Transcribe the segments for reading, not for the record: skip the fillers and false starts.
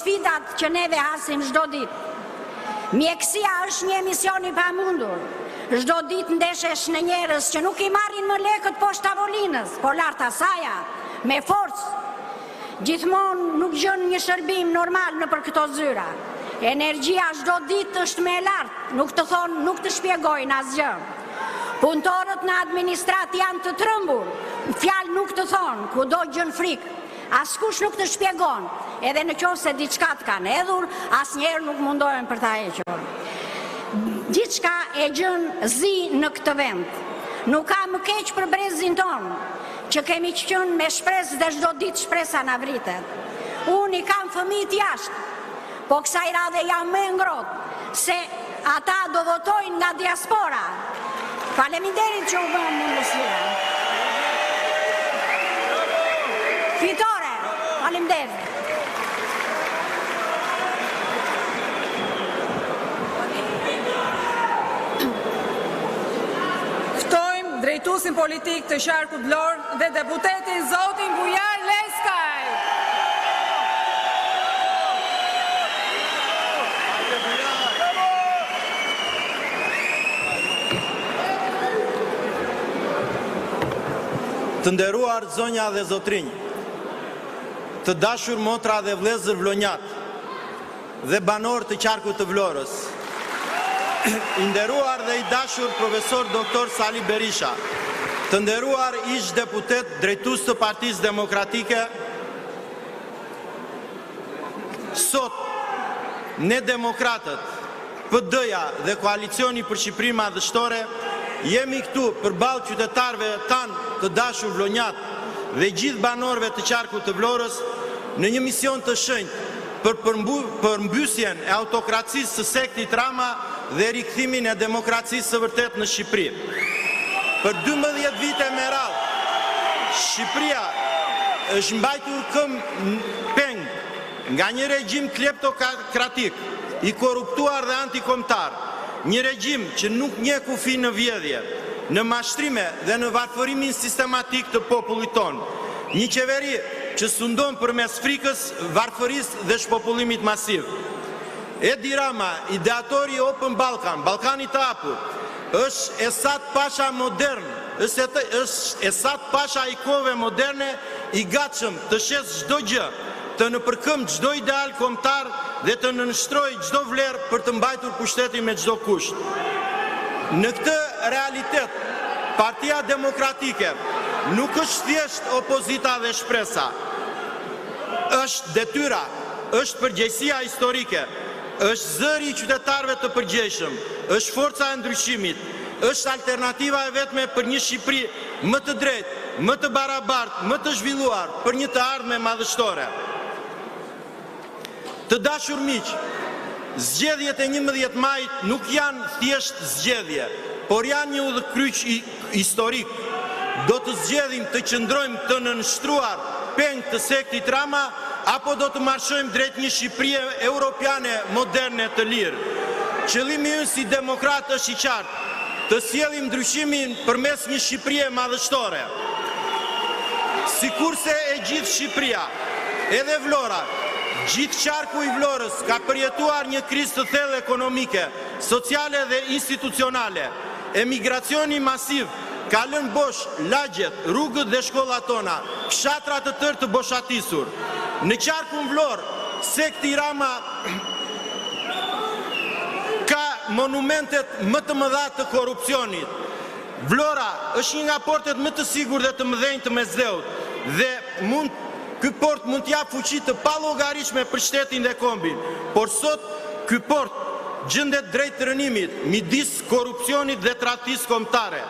Sfidat që neve hasim çdo ditë. Mjekësia është një mision i pamundur. Çdo ditë ndeshesh në njerëz që nuk i marrin më lekët poshtë tavolinës, por lart asaja, me forcë. Gjithmonë nuk gjen një shërbim normal nëpër këto zyra. Energjia çdo ditë është më e lartë, nuk të thonë, nuk të shpjegojnë asgjë. Punëtorët në administrat janë të trembur, fjalë nuk të thonë, kudo gjën frikë. Askush nuk të shpjegon, edhe në qoftë se diçka të kanë hedhur, asnjëherë nuk mundohen për ta hequr. Diçka e gjën zi në këtë vend. Nuk ka më keq për brezin tonë, që kemi qenë me shpresë dhe çdo ditë shpresa na vritet. Unë i kam fëmijët jashtë, po kësaj radhe jam më ngrohtë, se ata do votojnë nga diaspora. Faleminderit që u bën mundësia. Fitore, faleminderit. Ftojmë drejtuesin politik të Qarkut Vlorë dhe deputetin zotin Bujar Leskaj. Të nderuar zonja dhe zotrinj, të dashur motra dhe vëllezër vlonjat dhe banor të Qarkut të Vlorës, i nderuar dhe i dashur profesor doktor Sali Berisha, të nderuar ish deputet drejtues të Partisë Demokratike, sot ne demokratët, PD-ja dhe koalicioni për Shqipërinë Madhështore jemi këtu përballë qytetarëve tanë të dashur vlonjat dhe gjithë banorëve të Qarkut të Vlorës në një mision të shenjtë për përmbysjen e autokracisë së sektit Rama dhe rikthimin e demokracisë së vërtet në Shqipëri. Për 12 vite me radhë, Shqipëria është mbajtur peng nga një regjim kleptokratik, i korruptuar dhe antikombëtar, një regjim që nuk njeh kufi në vjedhje, në mashtrime dhe në varfërimin sistematik të popullit tonë. Një qeveri që sundon përmes frikës, varfërisë dhe shpopullimit masiv. Edi Rama, ideatori i Open Balkan, Ballkani të hapur, është Esat Pasha modern, është Esat Pasha i kohëve moderne, i gatshëm të shes çdo gjë, të nëpërkëm çdo ideal kombëtar dhe të nënshtrojë çdo vlerë për të mbajtur pushtetin me çdo kusht. Në këtë realitet, Partia Demokratike nuk është thjesht opozita dhe shpresa. Është detyra, është përgjegjësia historike, është zëri i qytetarëve të përgjegjshëm, është forca e ndryshimit, është alternativa e vetme për një Shqipëri më të drejtë, më të barabartë, më të zhvilluar për një të ardhme madhështore. Të dashur miq, zgjedhjet e 11 majit nuk janë thjesht zgjedhje, por janë një udhëkryq historik. Do të zgjedhim të qëndrojmë të nënshtruar peng të sektit Rama, apo do të marshojmë drejt një Shqipërie europiane moderne të lirë. Qëllimi ynë si demokrat është i qartë, të sjellim ndryshimin përmes një Shqipërie madhështore. Sikurse e gjithë Shqipëria, edhe Vlora, gjithë Qarku i Vlorës ka përjetuar një krizë të thellë ekonomike, sociale dhe institucionale. Emigracioni masiv ka lënë bosh lagjet, rrugët dhe shkollat tona, fshatrat të tërë të boshatisur. Në Qarkun Vlorë, sekti Rama ka monumentet më të mëdha të korrupsionit. Vlora është një nga portet më të sigurt dhe të mëdhenj të Mesdheut dhe ky port mund t'jap fuqi të pallogaritshme për shtetin dhe kombin, por sot ky port gjendet drejt rënimit midis korrupsionit dhe tradhtisë kombëtare.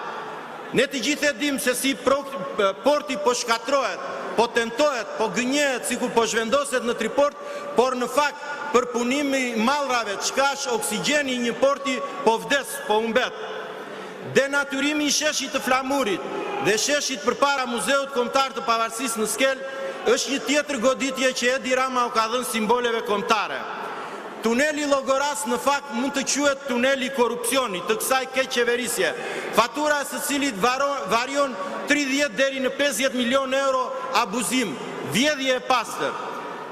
Ne të gjithë e dimë se si porti po shkatrohet, po tentohet, po gënjehet sikur po zhvendoset në triport, por në fakt përpunimi i mallrave, çka është oksigjeni i një porti, po vdes, po humbet. Denatyrimi i sheshit të Flamurit dhe sheshit përpara Muzeut Kombëtar të Pavarësisë në Skel është një tjetër goditje që Edi Rama u ka dhënë simboleve kombëtare. Tuneli Llogoras në fakt mund të quhet tuneli korrupsionit të kësaj keqeverisje, fatura së cilit varion 30 deri në 50 milion euro abuzim, vjedhje e pastër.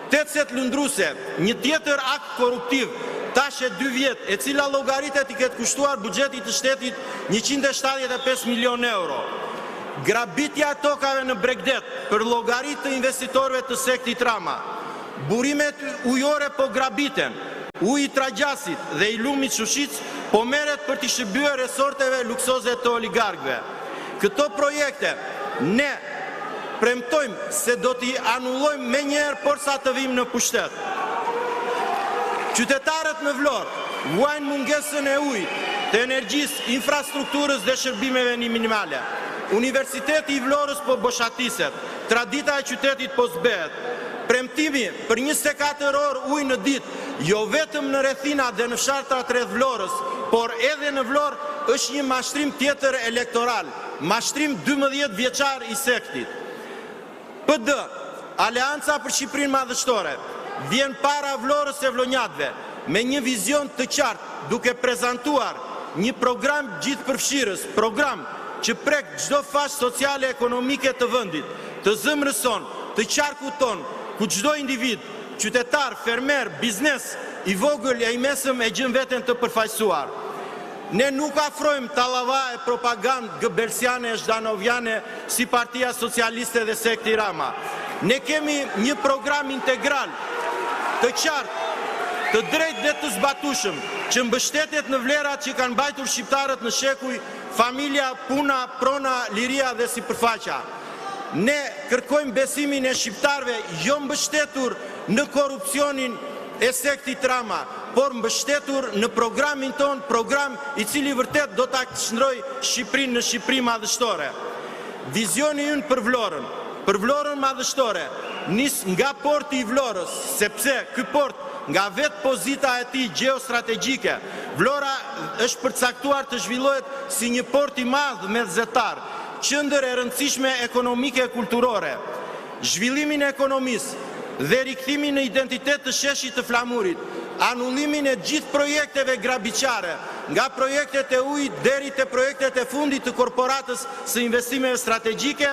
800 lundruse, një tjetër akt korruptiv, tash e 2 vjet, e cila llogaritet i ketë kushtuar buxhetit të shtetit 175 milion euro. Grabitja e tokave në Bregdet për llogarit të investitorëve të sektit Rama. Burimet ujore po grabiten, uji i Tragjasit dhe i lumit Shushic po merret për t'i shërbyer resorteve luksoze të oligarkëve. Këto projekte ne premtojmë se do t'i anullojmë menjëherë porsa të vim në pushtet. Qytetarët në Vlorë vuajnë mungesën e ujit, të energjisë, infrastrukturës dhe shërbimeve minimale. Universiteti i Vlorës po boshatiset, tradita e qytetit po zbehet. Premtimi për 24 orë ujë në ditë, jo vetëm në rrethina dhe në fshatrat rreth Vlorës, por edhe në Vlorë është një mashtrim tjetër elektoral, mashtrim 12 vjeçar i sektit. PD, Aleanca për Shqipërinë Madhështore, vjen para Vlorës e vlonjatëve me një vizion të qartë, duke prezantuar një program gjithëpërfshirës, program që prek çdo fashë sociale ekonomike të vendit, të zemrës sonë, të qarkut tonë, ku çdo individ, qytetar, fermer, biznes, i vogël e i mesëm e gjën veten të përfaqësuar. Ne nuk afrojmë tallava e propagandë gëbelsiane e zhdanoviane si Partia Socialiste dhe sekti Rama. Ne kemi një program integral, të qartë, të drejtë dhe të zbatueshëm, që mbështetet në vlerat që kanë mbajtur shqiptarët në shekuj, familja, puna, prona, liria dhe sipërfaqja. Ne kërkojmë besimin e shqiptarëve jo mbështetur në korrupsionin e sektit Rama, por mbështetur në programin ton, program i cili vërtet do ta qëndrojë Shqipërinë në Shqipëri madhështore. Vizioni ynë për Vlorën madhështore, nis nga porti i Vlorës, sepse ky port nga vetë pozita e tij gjeostrategjike, Vlora është përcaktuar të zhvillohet si një port i madh medhzetar, qendër e rëndësishme ekonomike e kulturore. Zhvillimin e ekonomisë dhe rikthimin në identitet të sheshit të Flamurit, anullimin e gjithë projekteve grabiqare, nga projektet e ujit deri te projektet e fundit të korporatës së investimeve strategjike,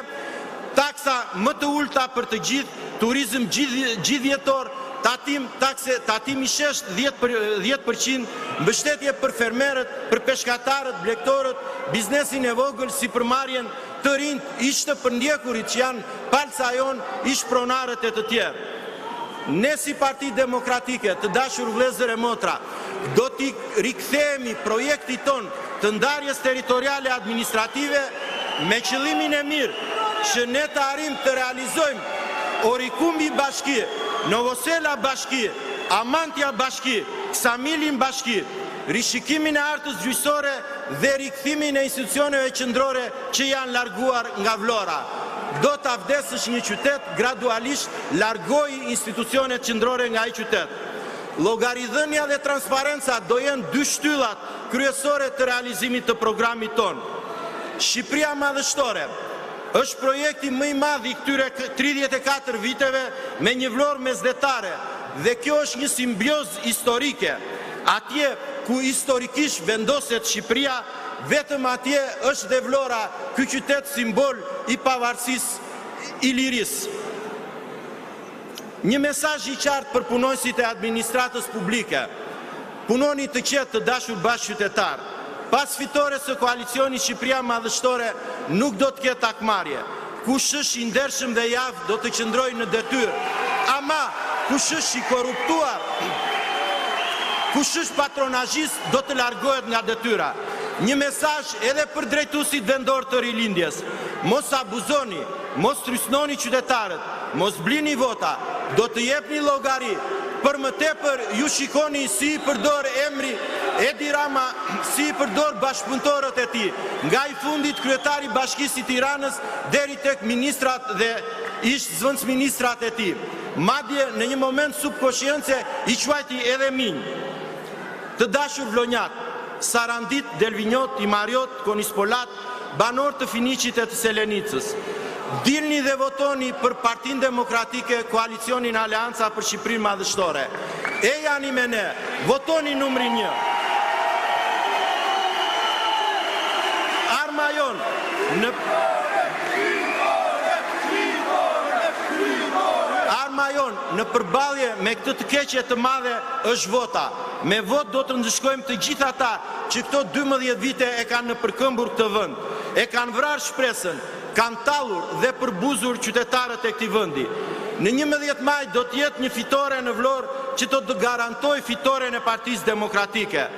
taksa më të ulta për të gjithë, turizëm gjithjetor, tatim i shesh 10%, mbështetje për fermerët, për peshkatarët, blektorët, biznesin e vogël, sipërmarrjen të rinj, ish të përndjekurit që janë palca jon, ish pronarët e të tjerë. Ne si Parti Demokratike, të dashur vëllezër e motra, do t'i rikthehemi projektit ton të ndarjes territoriale administrative me qëllimin e mirë që ne të arrim të realizojmë Orikumbi bashki, Novosela bashki, Amantia bashki, Ksamilin bashki, rishikimin e artës gjyqësore dhe rikthimin e institucioneve qendrore që janë larguar nga Vlora. Do ta vdesësh një qytet, gradualisht largoj institucionet qendrore nga ai qytet. Llogaridhënia dhe transparenca do jenë dy shtyllat kryesore të realizimit të programit ton. Shqipëria madhështore është projekti më i madh i këtyre 34 viteve me një Vlorë mesdhetare dhe kjo është një simbiozë historike. Atje ku historikisht vendoset Shqipëria, vetëm atje është dhe Vlora, ky qytet simbol i pavarësisë, i lirisë. Një mesazh i qartë për punonësit e administratës publike. Punoni të qetë, të dashur bashkëqytetarë. Pas fitores së koalicioni Shqipëria Madhështore nuk do të ketë akmarrje. Kush është i ndershëm dhe i aftë do të qëndrojë në detyrë. Ama kush është i korruptuar, kush është patronazhist do të largohet nga detyra. Një mesazh edhe për drejtuesit vendor të rilindjes. Mos abuzoni, mos trysnoni qytetarët, mos blini vota, do të jepni llogari. Për më tepër ju shikoni si i përdor emri Edi Rama, si i përdor bashkëpunëtorët e tij, nga i fundit kryetari i Bashkisë së Tiranës deri tek ministrat dhe ish zëvendësministrat e tij. Madje në një moment subkonscience i quajti edhe minj. Të dashur vlonjat, Sarandit, Delvinjot, Imariot, Konispolat, banor të Finiqit e të Selenicës. Dilni dhe votoni për Partinë Demokratike, koalicionin Aleanca për Shqipërinë Madhështore. E jani me ne, votoni numrin 1. Arma jon në Arma jonë në përballje me këtë të keqe të madhe është vota. Me vot do të ndëshkojmë të gjitha ata që këto 12 vite e kanë në përkëmbur këtë vend, e kanë vrarë shpresën, kanë tallur dhe përbuzur qytetarët e këtij vendi. Në 11 maj do të jetë një fitore në Vlorë që do të garantoj fitoren e Partisë Demokratike.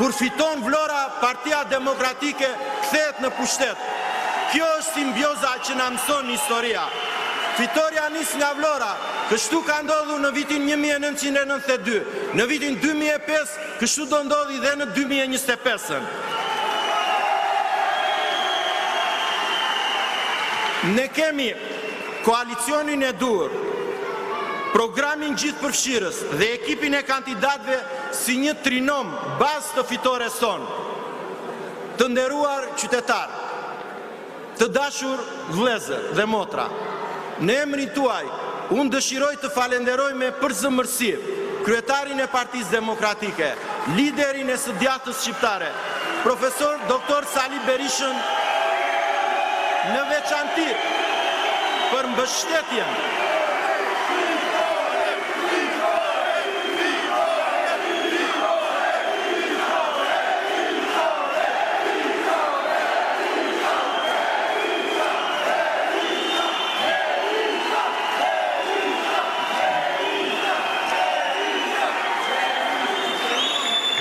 Kur fiton Vlora, Partia Demokratike kthehet në pushtet. Kjo është simbioza që na mëson historia. Fitoria nis nga Vlora, kështu ka ndodhur në vitin 1992, në vitin 2005, kështu do ndodhi dhe në 2025. Ne kemi koalicionin e dur, programin gjithëpërfshirës dhe ekipin e kandidatëve si një trinom bazë të fitores tonë. Të nderuar qytetarë, të dashur vëllezër dhe motra, në emrin tuaj, unë dëshiroj të falenderoj me përzemërsi kryetarin e Partisë Demokratike, liderin e së djathtës shqiptare, profesor Dr. Sali Berishën, në veçanti për mbështetjen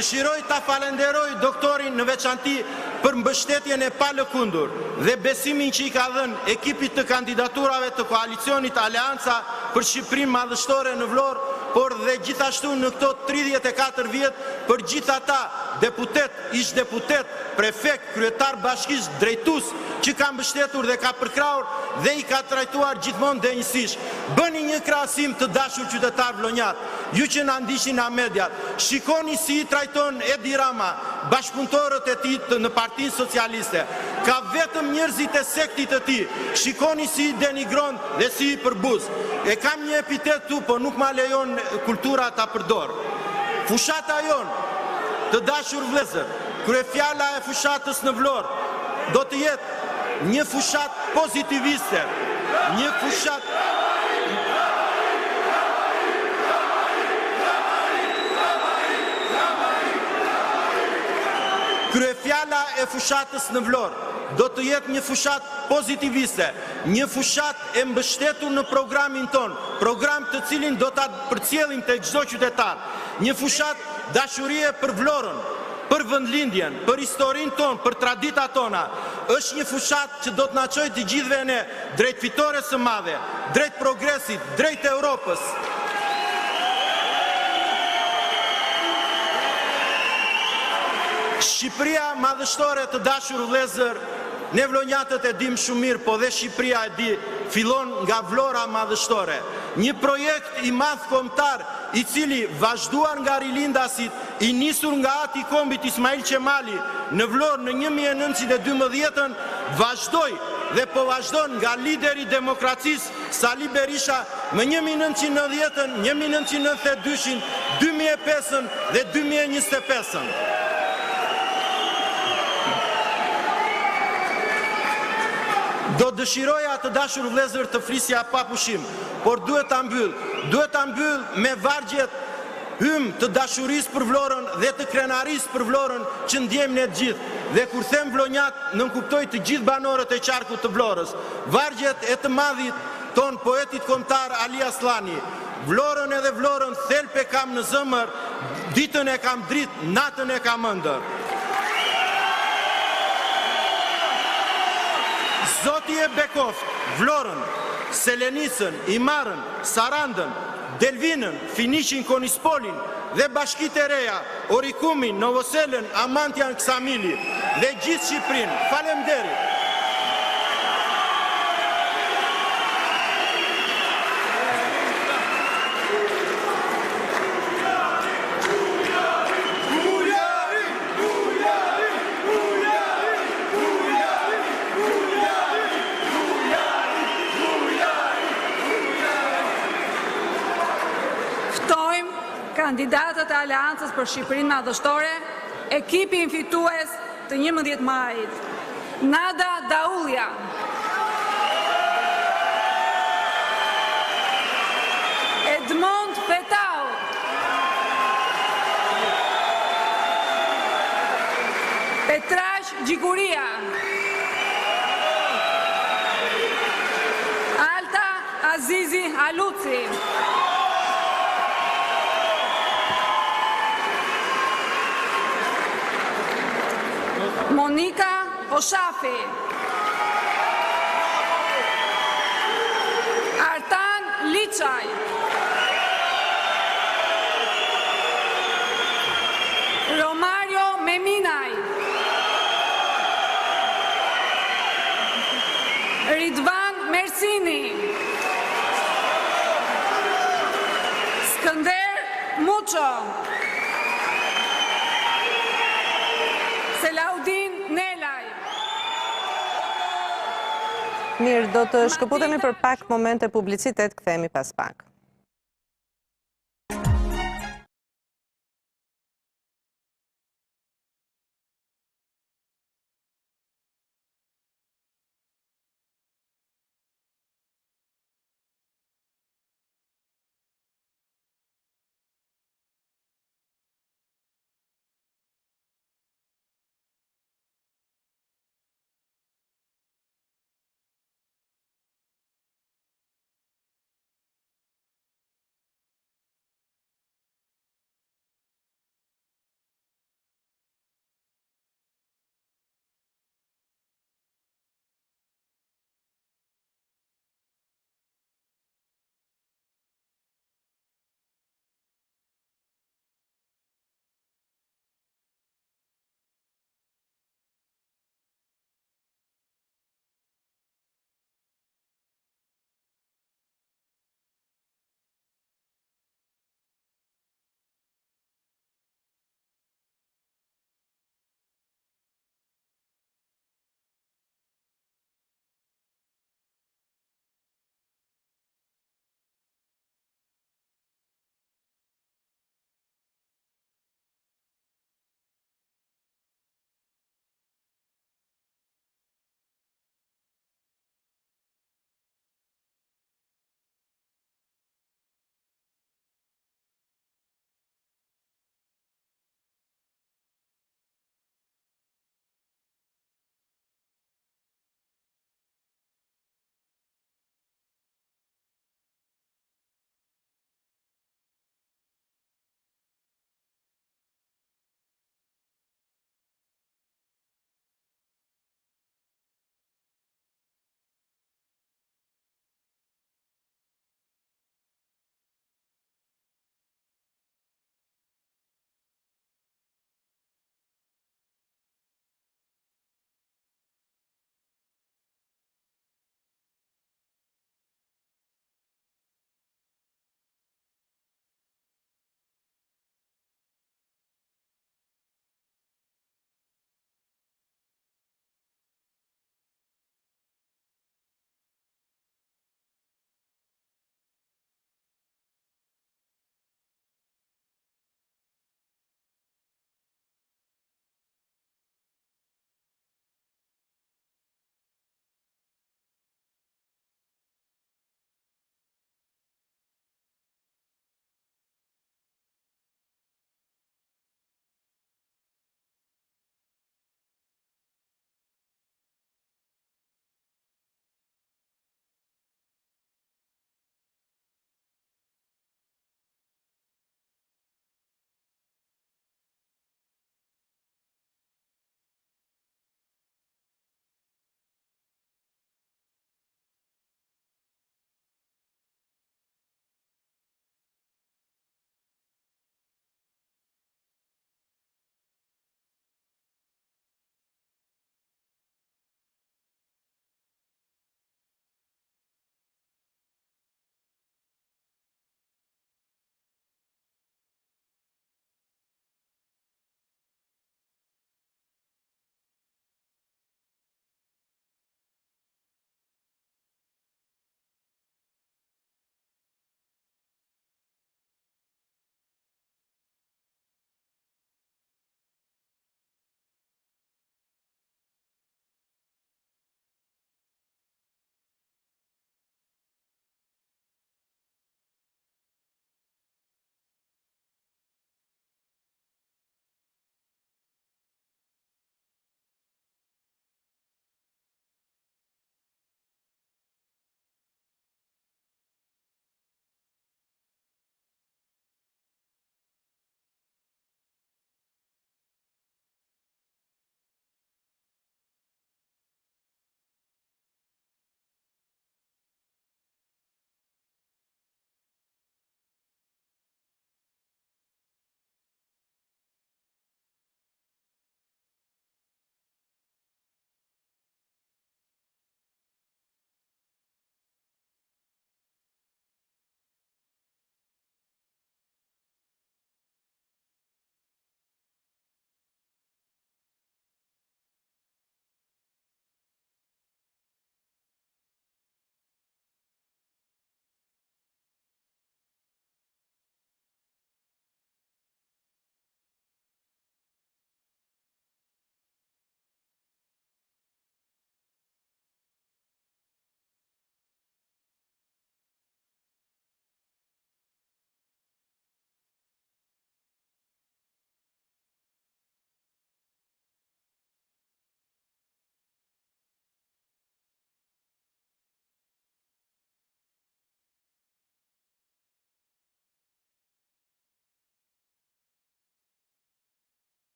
Dëshiroj ta falenderoj doktorin në veçanti për mbështetjen e palëkundur dhe besimin që i ka dhënë ekipit të kandidaturave të koalicionit Aleanca për Shqipërinë Madhështore në Vlorë, por dhe gjithashtu në këto 34 vjet për gjithë ata deputet, ish deputet, prefekt, kryetar bashkisht, drejtues që ka mbështetur dhe ka përkrahur dhe i ka trajtuar gjithmonë denjësisht. Bëni një krahasim të dashur qytetar vlonjat, ju që na ndiqni nga mediat, shikoni si i trajton Edi Rama bashkëpunëtorët e tij në Partinë Socialiste. Ka vetëm njerëzit e sektit të tij. Shikoni si i denigron dhe si i përbuz. E kam një epitet tu, po nuk ma lejon kultura ta përdor. Fushata jon, të dashur vëllezër, kryefjala e fushatës në Vlorë do të jetë një fushat pozitiviste, një fushat Kryefjala e fushatës në Vlorë do të jetë një fushat pozitiviste, një fushat e mbështetur në programin ton, program të cilin do ta përcjellim tek çdo qytetar, një fushat dashurie për Vlorën, për vendlindjen, për historinë tonë, për traditat tona. Është një fushat që do të na çojë të gjithëve ne drejt fitores së madhe, drejt progresit, drejt Europës. Shqipëria madhështore, të dashur vëllezër, ne vlonjatët e dim shumë mirë, po dhe Shqipëria e di, fillon nga Vlora madhështore. Një projekt i madh kombëtar i cili vazhduar nga rilindasit, i nisur nga ati kombit Ismail Qemali në Vlorë në 1912, vazhdoi dhe po vazhdon nga lideri demokracisë Sali Berisha më 1990, 1992, 2005 dhe 2025. Do dëshiroja të dashur vëllezër të flisja pa pushim, por duhet ta mbyll me vargjet hym të dashurisë për Vlorën dhe të krenarisë për Vlorën që ndjejmë ne gjithë. Dhe kur them vlonjat, nënkuptoj të gjithë banorët e qarkut të Vlorës. Vargjet e të madhit ton poetit kombëtar Ali Aslani. Vlorën edhe Vlorën thelpe kam në zemër, ditën e kam dritë, natën e kam ëndër. Zoti e Bekoft, Vlorën, Selenicën, Imarën, Sarandën, Delvinën, Finishin, Konispolin dhe bashkitë e reja, Orikumin, Novoselën, Amantian, Ksamili dhe gjithë Shqipërinë. Faleminderit. Kandidatët e Aleancës për Shqipërinë Madhështore, ekipin fitues të 11 majit. Nada Daulja. Edmond Petau. Petrash Gjikuria. Alta Azizi Aluci. Monika Oshafi. Artan Liçaj. Romario Meminaj. Ridvan Mersini. Skënder Muço. Selaudin Nelaj. Mirë, do të shkëputemi për pak momente publicitet, kthehemi pas pak.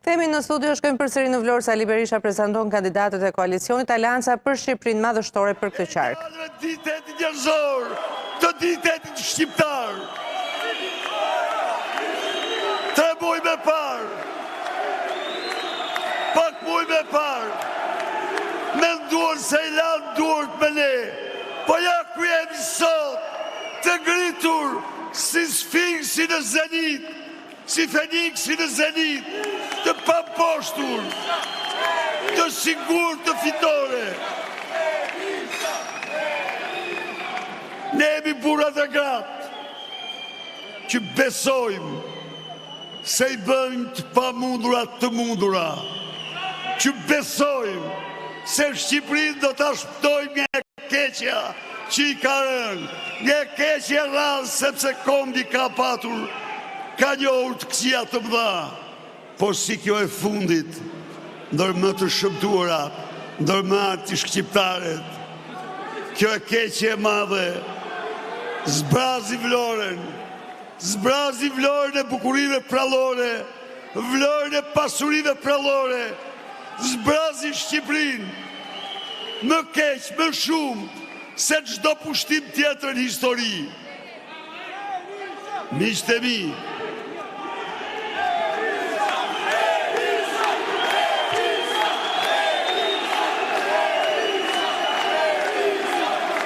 Themi në studio, shkojmë përsëri në Vlorë. Sali Berisha prezanton kandidatët e koalicionit Aleanca për Shqipërinë Madhështore për këtë qark. Të ditetit njerëzor, të ditetit shqiptar. 3 muaj me parë, pak muaj me parë, me nduar se i lanë duart me ne, po ja ku jemi sot, të ngritur si sfinksi në zenit, si feniksi në zenit, të pamposhtur, të sigur të fitore. Ne jemi burra dhe gratë që besojmë se i bëjmë të pamundura të mundura, që besojmë se Shqipërinë do të shpëtojmë nga keqja që i ka rënë, nga keqja rrallë sepse kondi ka patur, ka njohur të këqija të mëdha, por si kjo e fundit, ndër më të shëmtuarat, ndër më të shqiptarët, kjo e keqje e madhe, zbrazi Vlorën, zbrazi Vlorën e bukurive prallore, Vlorën e pasurive prallore, zbrazi Shqipërinë, më keq, më shumë, se çdo pushtim tjetër në histori. Miqtë e mi,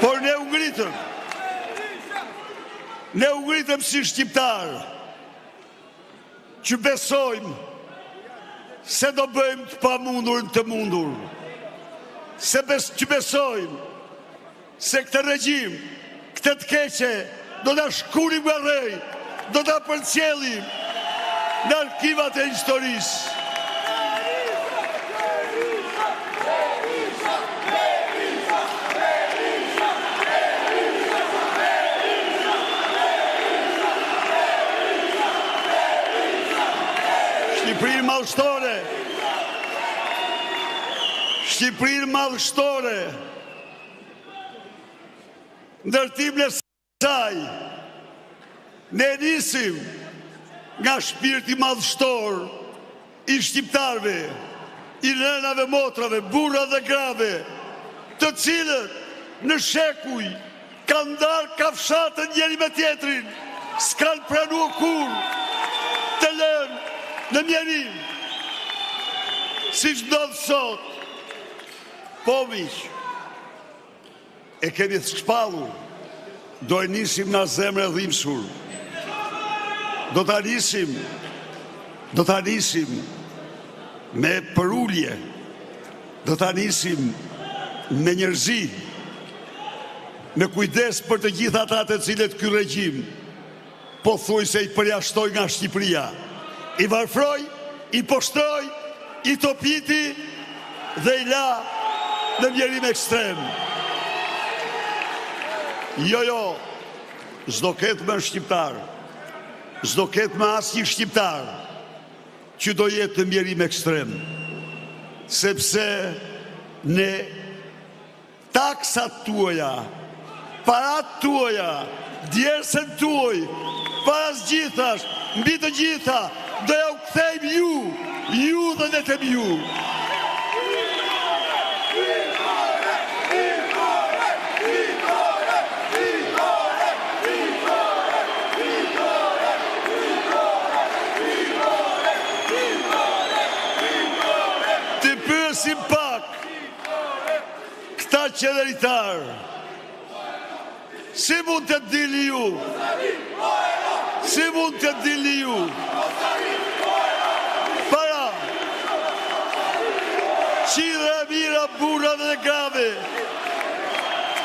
por ne u ngritëm. Ne u ngritëm si shqiptarë, që besojmë se do bëjmë të pamundurin të mundur, që besojmë se këtë regjim, këtë të keqe, do të shkurim nga rrej, do të përcjellim në arkivat e historisë. Shqipërinë madhështore, Shqipërinë madhështore, ndërtimin e saj, ne nisim nga shpirti madhështor i shqiptarëve, i nënave, motrave, burra dhe grave, të cilët në shekuj kanë ndarë kafshatën njëri me tjetrin, s'kanë pranuar kur të lënë në mjerim, si që ndodhë sot. Po miq, e kemi të shpallur, do e nisim nga zemre dhimbsur, do ta nisim me përullje, do ta nisim me njerëzi, me kujdes për të gjitha ata të cilët ky regjim po thuj se i përjashtoj nga Shqipëria, i varfroj, i poshtroj, i topiti dhe i la në mjerim ekstrem. Jo, s'do ketë më shqiptar, s'do ketë më asnjë shqiptar që do jetë në mjerim ekstrem, sepse ne taksat tuaja, parat tuaja, djersën tuaj, paras gjithash, mbi të gjitha, do ja u kthejmë ju dhe vetëm ju. Të pyesim pak këta qeveritarë, si mund të dili ju? Si mund të dili ju? Para qidra e mira burra dhe grave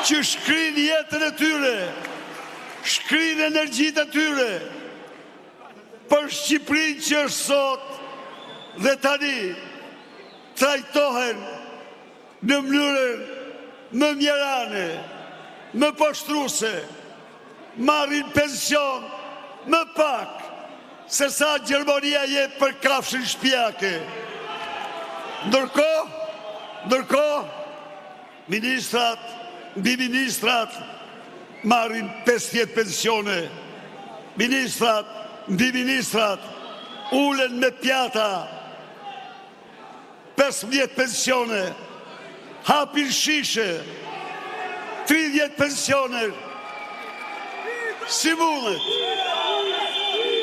që shkrin jetën e tyre, shkrin energjit e tyre për Shqipërinë që është sot dhe tani trajtohen në mënyrën më mjerane, më poshtruese, marrin pension më pak se sa Gjermania jep për kafshën shtëpiake. Ndërkohë, ministrat, mbi ministrat marrin 50 pensione. Ministrat, mbi ministrat ulen me pjata 15 pensione, hapin shishe, 30 pensione. Si mundet?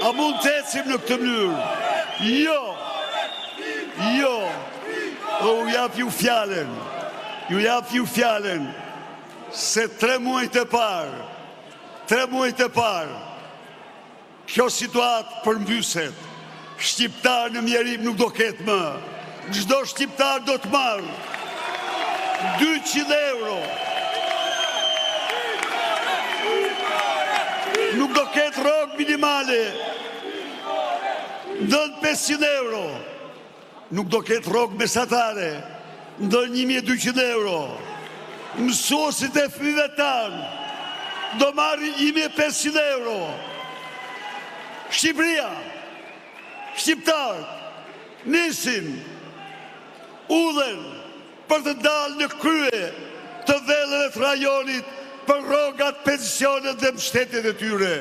A mund të ecim në këtë mënyrë? Jo. U jap ju fjalen, se 3 muajt e parë, kjo situatë përmbyset. Shqiptar në mjerim nuk do ketë më. Çdo shqiptar do të marrë 200 euro. Nuk do ketë rrogë minimale. Ndën 500 euro. Nuk do ketë rrogë mesatare. Ndën 1200 euro. Mësuesit e fëmijëve tanë do marrin 1500 euro. Shqipëria, shqiptarët, nisin, udhen për të dalë në krye të dhellëve të rajonit për rrogat, pensionet dhe mbështetjet e tyre.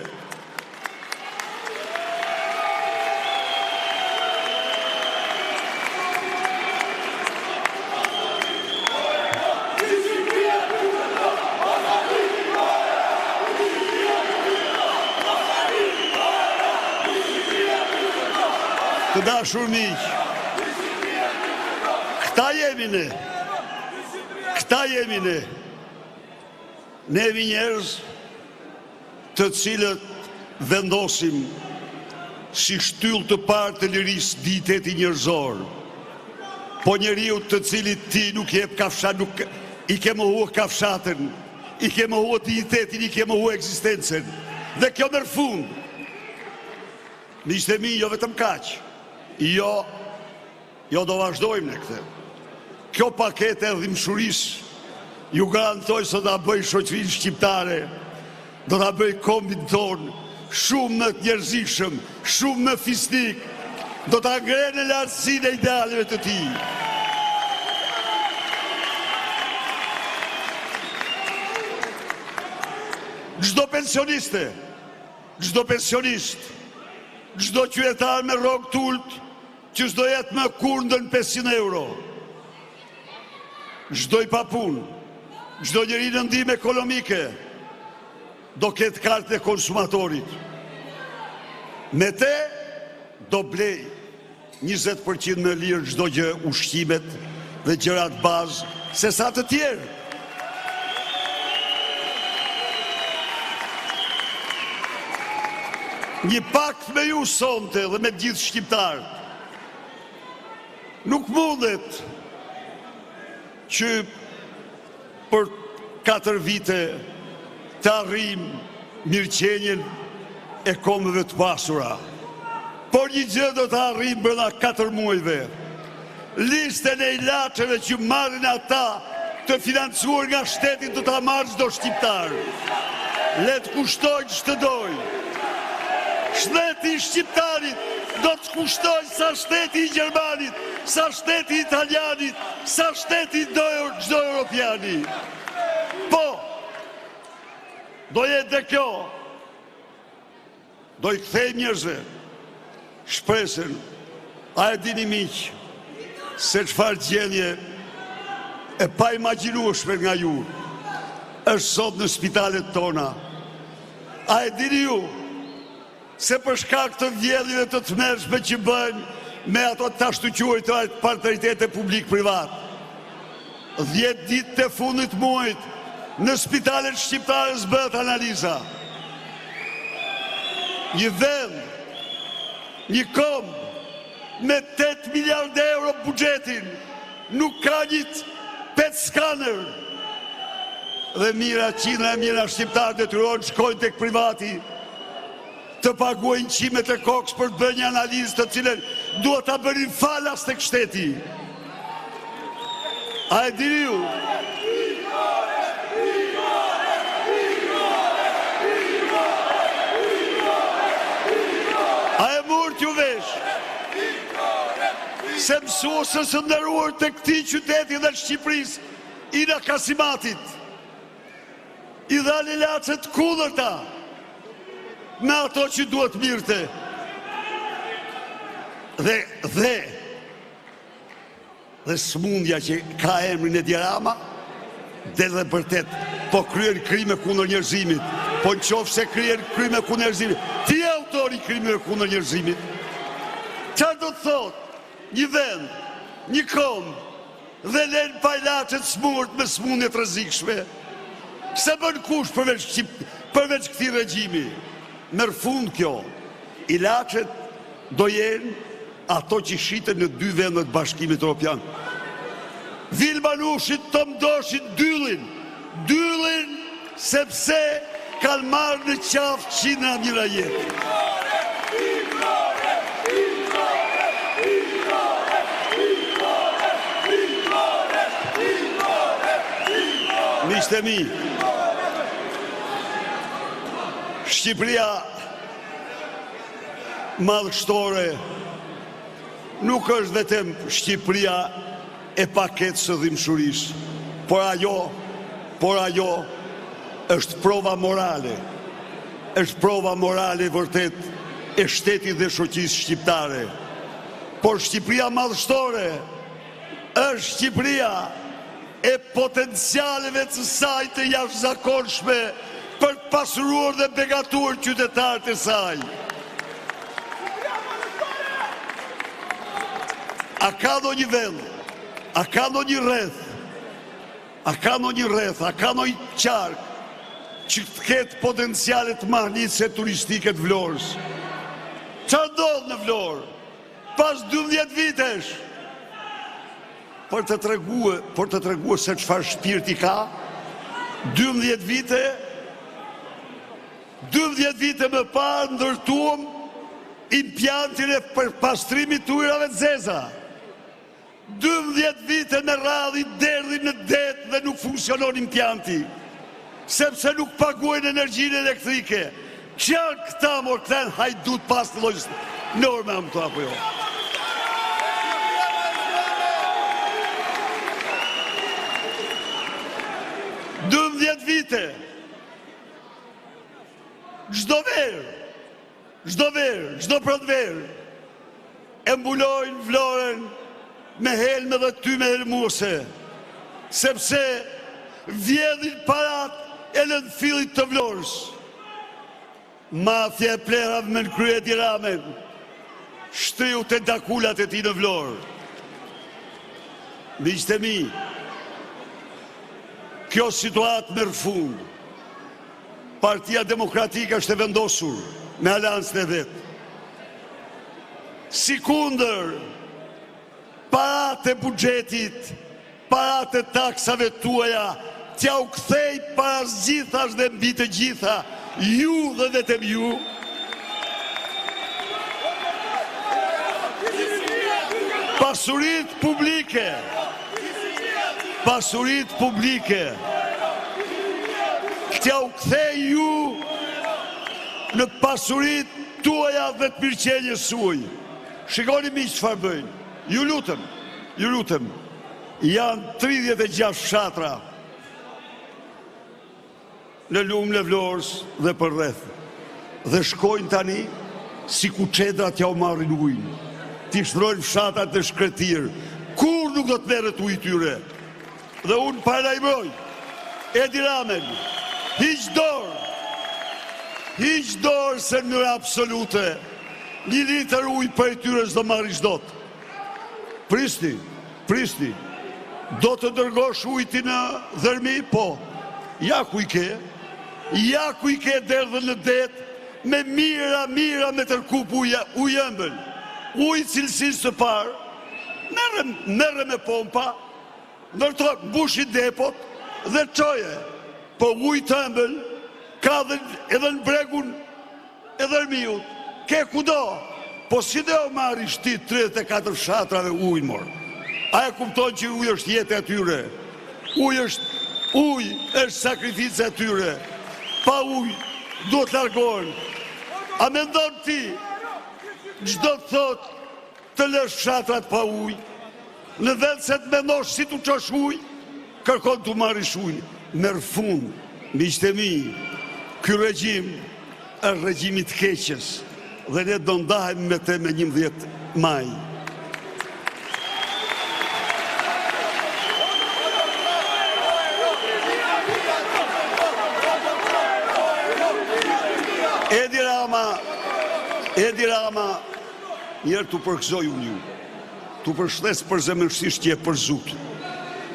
Të dashur miq, këta jemi ne. Ne jemi njerëz të cilët vendosim si shtyllë të parë të lirisë digniteti njerëzor. Po njeriu të cilit ti nuk jep kafshat, nuk i ke mohuar kafshatën, i ke mohuar dignitetin, i ke mohuar ekzistencën. Dhe kjo merr fund. Miqtë mi, jo vetëm kaq. Jo do vazhdojmë në këtë. Kjo pakete e dhimbshurisë ju garantoj se do ta bëj shoqërinë shqiptare, do ta bëj kombin tonë shumë më të njerëzishëm, shumë më fisnik, do ta ngrenë në lartësinë e idealeve të tij. Çdo pensionist, çdo qytetar me rrogë t'ulët, që s'do jetë më kur ndën 500 euro. Çdo i papunë, çdo njeri në ndihmë ekonomike, do ketë kartën e konsumatorit. Me te, do blej 20% më lirë çdo gjë, ushqimet dhe gjërat bazë, se sa të tjerë. Një pakt me ju sonte dhe me gjithë shqiptarët. Nuk mundet që për 4 vite të arrijmë mirëqenien e kombëve të pasura. Por një gjë do të arrijmë brenda 4 muajve. Listën e ilaçeve që marrin ata të financuar nga shteti do ta marrë çdo shqiptar. Le të kushtoj ç'të doj. Shteti i shqiptarit do të kushtoj sa shteti i gjermanit, sa shteti i italianit, sa shteti çdo europiani. Po, do jetë dhe kjo, do i kthejmë njerëzve shpresën. A e dini miq se çfarë gjendje e pa imagjinueshme nga ju është sot në spitalet tona? A e dini ju se për shkak të vjedhjeve të tmerrshme që bëjnë me ato të ashtuquajtura partneritete publik-privat, 10 ditë të fundit muajit në spitalet shqiptare bëhet analiza. Një vend, një kombë me 8 miliardë euro buxhetin nuk ka një PET scanner. Dhe qindra e mira shqiptarë detyrohen shkojnë tek privati të paguajnë qimet e kokës për të bërë një analizë të cilën duhet ta bënin falas tek shteti. A e dini ju? A e murët ju vesh? Se mësuesës së nderuar të këtij qyteti dhe Shqipërisë, Ina Kasimatit, i dhanë ilaçe të kundërta me ato që duhet mirëte. Dhe dhe smundja që ka emrin e Dirama, dhe vërtet, po kryen krime kundër njerëzimit, po në qofë se kryen krime kundër njerëzimit, ti e autori krime kundër njerëzimit. Çfarë do të thot një vend, një kom, dhe len pajlacet smurt me smundje të rrezikshme? Se bën kush përveç këtij regjimi? Merr fund kjo. Ilaçet do jenë ato që shiten në 2 vendet të Bashkimit Evropian. Vilmanushit të mdoshin dyllin sepse kanë marrë në qafë qina mira jetë. Miqtë e mi, Shqipëria madhështore nuk është vetëm Shqipëria e paketës së dhimbshurisë, por ajo është prova morale. Është prova morale vërtet e shtetit dhe shoqërisë shqiptare. Por Shqipëria madhështore është Shqipëria e potencialeve të saj të jashtëzakonshme për të pasuruar dhe begatuar qytetarët e saj. A ka do një vend, a ka do një rreth, a ka do një qark që të ketë potencialet mahnitëse turistike të Vlorës? Çfarë ndodh në Vlorë? Pas 12 vitesh, për të treguar se çfarë shpirti ka, 12 vite më parë ndërtuam impjantin e përpastrimit të ujrave të zeza. 12 vite në radhë derdhi në det dhe nuk funksionon impjanti, sepse nuk paguajnë energjinë elektrike. Çfarë këta mor këta hajdut pas të llojit norma më to apo jo? Vite, çdo verë, çdo prodverë, e mbulojnë Vlorën me helme dhe tyme helmuese, sepse vjedhin parat e lëndfillit të Vlorës. Mafja e plerave me në krye Tiramen shtriu tentakulat e tij në Vlorë. Miqtë e mi, kjo situatë merr fund. Partia Demokratike është e vendosur me aleancën e vet. Sikundër paratë e buxhetit, paratë e taksave tuaja, t'ja u kthej para zgjithash dhe mbi të gjitha, ju dhe vetëm ju. Pasuritë publike, t'ja u kthej ju në pasuritë tuaja dhe të mirëqenjes suaj. Shikoni miq çfarë bëjnë. Ju lutem, janë 36 fshatra në lumë në Vlorës dhe për rreth. Dhe shkojnë tani si kuçedra t'ja u marrin ujin. T'i shtrojnë fshatrat në shkretir. Kur nuk do të merret uji tyre? Dhe unë paralajmëroj Edi Ramen, hiq dorë se në mënyrë absolute 1 litër ujë për tyre s'do marrë dot. Prisni, do të dërgosh ujti në Dhermi? Po, ja ku i ke derdhën në det, me mira me tërkup ujë ëmbël. Ujë cilësisë së parë, merre me pompa, ndërtoj, mbushi depot dhe çoje. Po ujë të ëmbël ka edhe në bregun e Dhermiut, ke kudo. Po si do marrë shti 34 fshatrave ujë mor? A e kupton që ujë është jetë atyre? Ujë është sakrificë atyre. Pa ujë do të largohen. A mendon ti çdo të thot të lësh fshatrat pa ujë? Në vend se të mendosh si t'u çosh ujë, kërkon t'u marrësh ujë. Merr fund, miqtë e mi, ky regjim është regjimi të keqës dhe ne do ndahemi me të me 11 maj. Edi Rama, njerë të përgëzoj unë ju, të përshles për zemërsisht që e për Zut.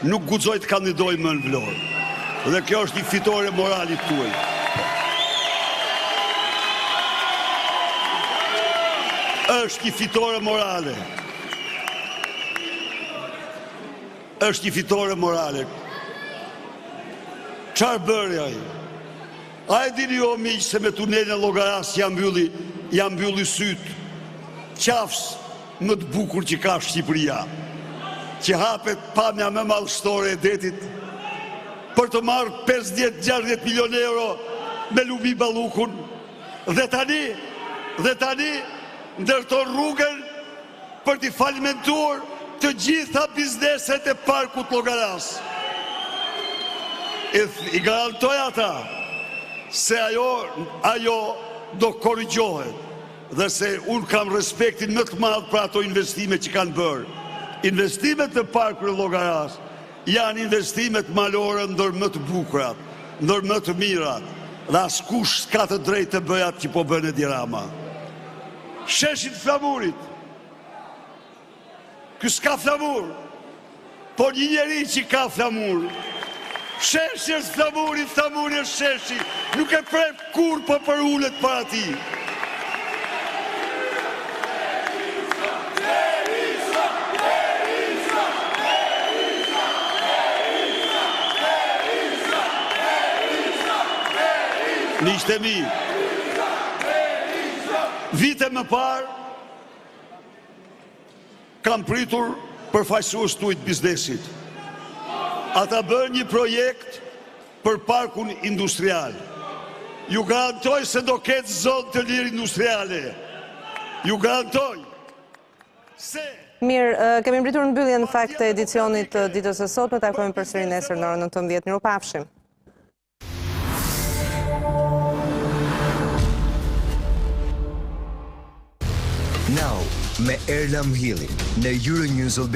Nuk guxoj të kandidoj më në Vlorë. Dhe kjo është një fitore moralit tuaj. Është një fitore morale. Është një fitore morale. Qarë bërë ai? A e dini jo miq se me tunelin e Llogaras jam mbylli syt. Qafs më të bukur që ka Shqipëria, që hapet pamja më madhështore e detit, për të marrë 50-60 milion euro me Lumi Ballukun, dhe tani ndërton rrugën për t'i falimentuar të gjitha bizneset e parkut Llogaras. I garantoj ata se ajo do korrigjohet dhe se unë kam respektin më të madh për ato investime që kanë bërë. Investimet në parkun e Llogaras janë investimet malore ndër më të bukurat, ndër më të mirat, dhe askush s'ka të drejtë të bëjë atë që po bën Edi Rama. Sheshin flamurit. Ky s'ka flamur, po një njeri që ka flamur. Sheshi është flamuri, flamuri është sheshi. Nuk e prep kur po për ullet para ti. Miqtë e mi, vite më parë kam pritur përfaqësues tuaj të biznesit. Ata bën një projekt për parkun industrial. Ju garantoj se do ketë zonë të lirë industriale. Ju garantoj se... Mirë, kemi mbritur në mbyllje në fakt të edicionit të ditës së sotme, takojmë përsëri nesër në orën 19:00. Mirupafshim. Now, me Erlam Hilli në Euronews Albania.